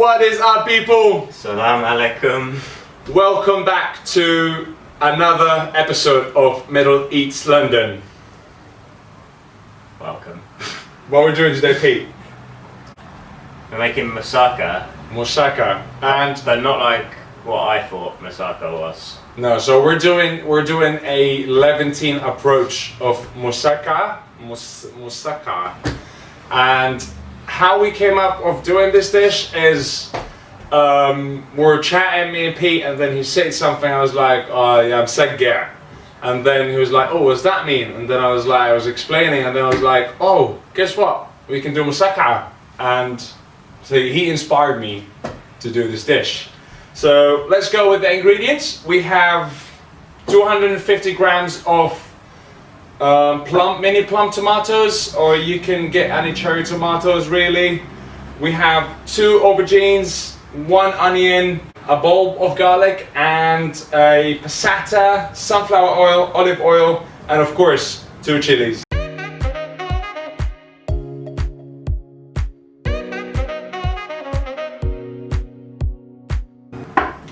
What is up, people? Salam alaikum. Welcome back to another episode of Middle East London. Welcome. What are we doing today, Pete? We're making Mousakka, Mousakka, and but not like what I thought Mousakka was. no. So we're doing a Levantine approach of Mousakka, and how we came up of doing this dish is we're chatting, me and Pete, and then he said something. I was like, oh yeah, I'm Segger. And then he was like, oh, what does that mean? And then I was explaining, and then I was like, oh, guess what? We can do Mousakka. And so he inspired me to do this dish. So let's go with the ingredients. We have 250 grams of mini plum tomatoes, or you can get any cherry tomatoes really. We have 2 aubergines, 1 onion, a bulb of garlic, and a passata, sunflower oil, olive oil, and of course 2 chilies.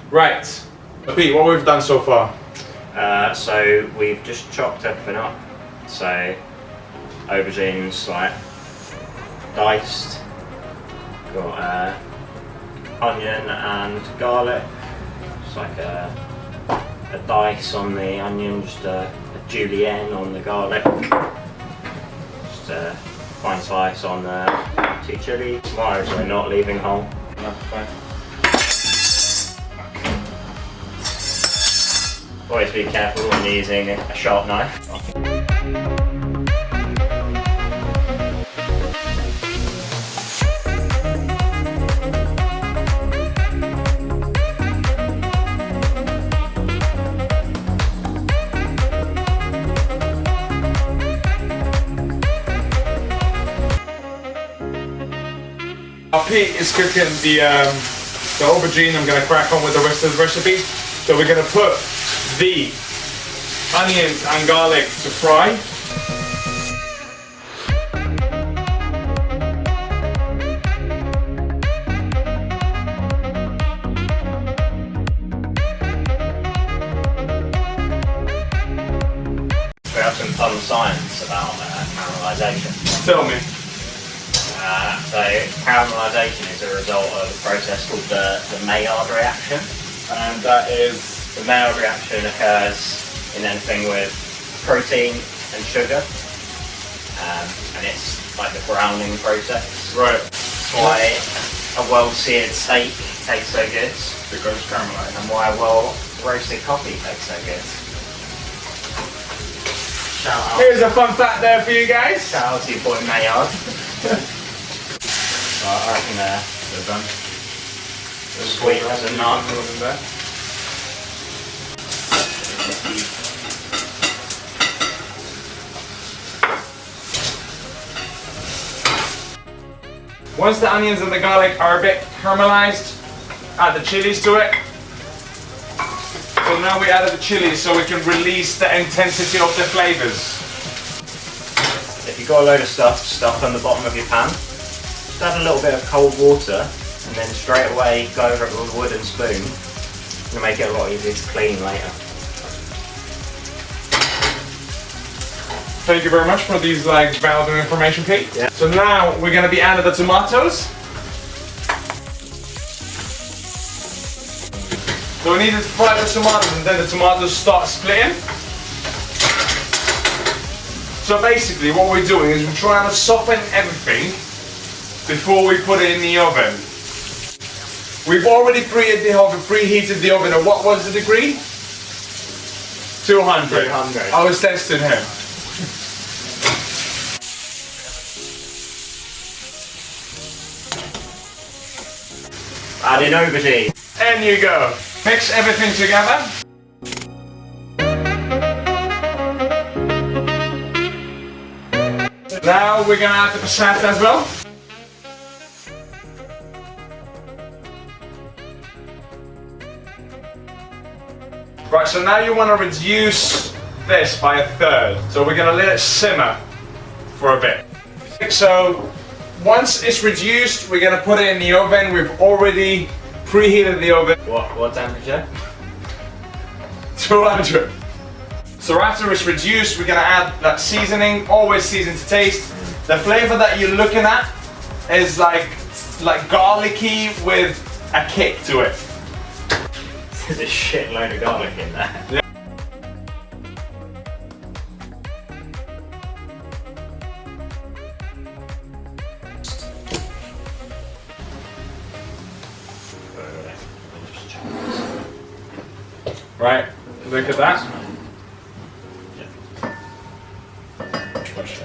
Right, Pete, what we've done so far? So we've just chopped everything up. So aubergines like diced. Got onion and garlic. It's like a dice on the onion, just a julienne on the garlic. Just a fine slice on the 2 chilies. Tomatoes we're not leaving whole. No, fine. Always be careful when using a sharp knife. Pete is cooking the aubergine. I'm gonna crack on with the rest of the recipe. So we're gonna put the onions and garlic to fry. We have some fun science about caramelization. Tell me. So caramelization is a result of a process called the Maillard reaction. And that is The Maillard reaction occurs in anything with protein and sugar, and it's like the browning process. right. That's why a well-seared steak tastes so good, Because it's caramelized. and why well-roasted coffee tastes so good. Here's a fun fact there for you guys. Shout out to your boy Maillard. I reckon They're done. sweet as a nut. Once the onions and the garlic are a bit caramelized, add the chilies to it. So now we added the chilies so we can release the intensity of the flavors. If you've got a load of stuff on the bottom of your pan, just add a little bit of cold water and then straight away go over it with a wooden spoon. It's going to make it a lot easier to clean later. Thank you very much for these valuable information, Pete. Yeah. So now we're gonna be adding the tomatoes. So we need to fry the tomatoes and then the tomatoes start splitting. So basically what we're doing is we're trying to soften everything before we put it in the oven. We've already preheated the oven at what was the degree? 200. 200. I was testing him. Add in aubergine. And you go. Mix everything together. Now we're gonna add the passata as well. Right, so now you want to reduce this by 1/3. So we're gonna let it simmer for a bit. So once it's reduced, we're gonna put it in the oven. We've already preheated the oven. What temperature? 200. So after it's reduced, we're gonna add that seasoning, always season to taste. The flavor that you're looking at is like garlicky with a kick to it. There's a shitload of garlic in there. Yeah. Right, look at that.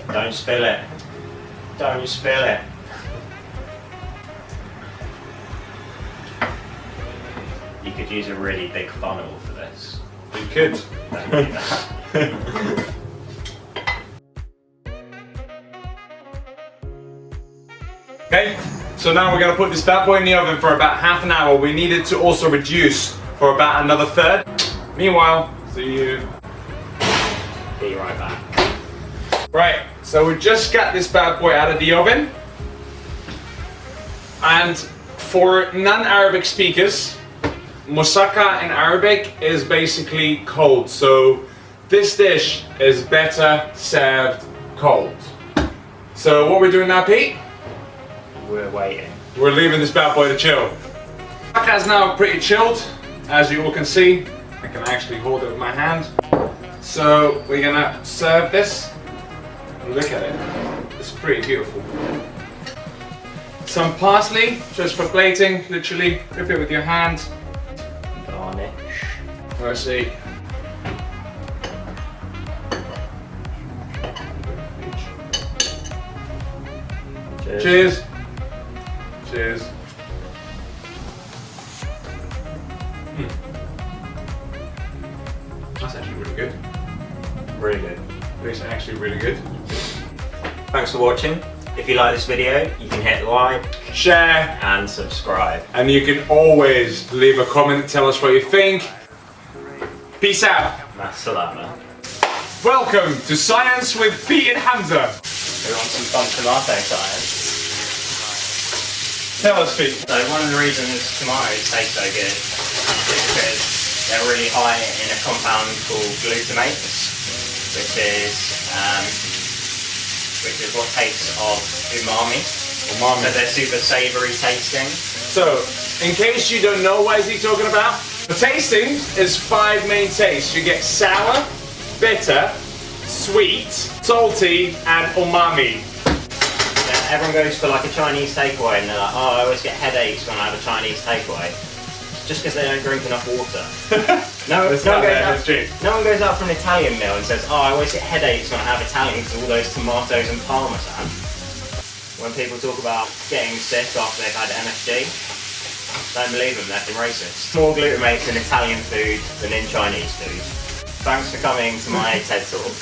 Don't spill it. Don't spill it. You could use a really big funnel for this. You could. Don't do that. Okay, so now we're gonna put this bad boy in the oven for about half an hour. We need it to also reduce for about another third. Meanwhile, see you. Be right back. Right, so we just got this bad boy out of the oven. And for non-Arabic speakers, Mousakka in Arabic is basically cold. So this dish is better served cold. So what we're doing now, Pete? We're waiting. We're leaving this bad boy to chill. Mousakka is now pretty chilled, as you all can see. I can actually hold it with my hand. So we're gonna serve this. Look at it. It's pretty beautiful. Some parsley, just for plating, literally whip it with your hand. Garnish. Let's see. Cheers. Cheers. Cheers. That's actually really good. Really good. It's actually really good. Thanks for watching. If you like this video, you can hit like, Share, and subscribe. and you can always leave a comment, tell us what you think. Peace out. Masalama. Welcome to Science with Pete and Hamza. We want some fun tomato science. Tell us, Pete. So one of the reasons tomatoes taste so good is because they're really high in a compound called glutamate, which is what tastes of umami. So they're super savoury tasting. So, in case you don't know what is he talking about, the tasting is 5 main tastes. You get sour, bitter, sweet, salty, and umami. Yeah, everyone goes for like a Chinese takeaway and they're like, oh, I always get headaches when I have a Chinese takeaway. Just because they don't drink enough water. No one goes out for an Italian meal and says, oh, I always get headaches when I have Italian because of all those tomatoes and parmesan. When people talk about getting sick after they've had MSG, don't believe them, they're racist. More glutamates in Italian food than in Chinese food. Thanks for coming to my TED Talk.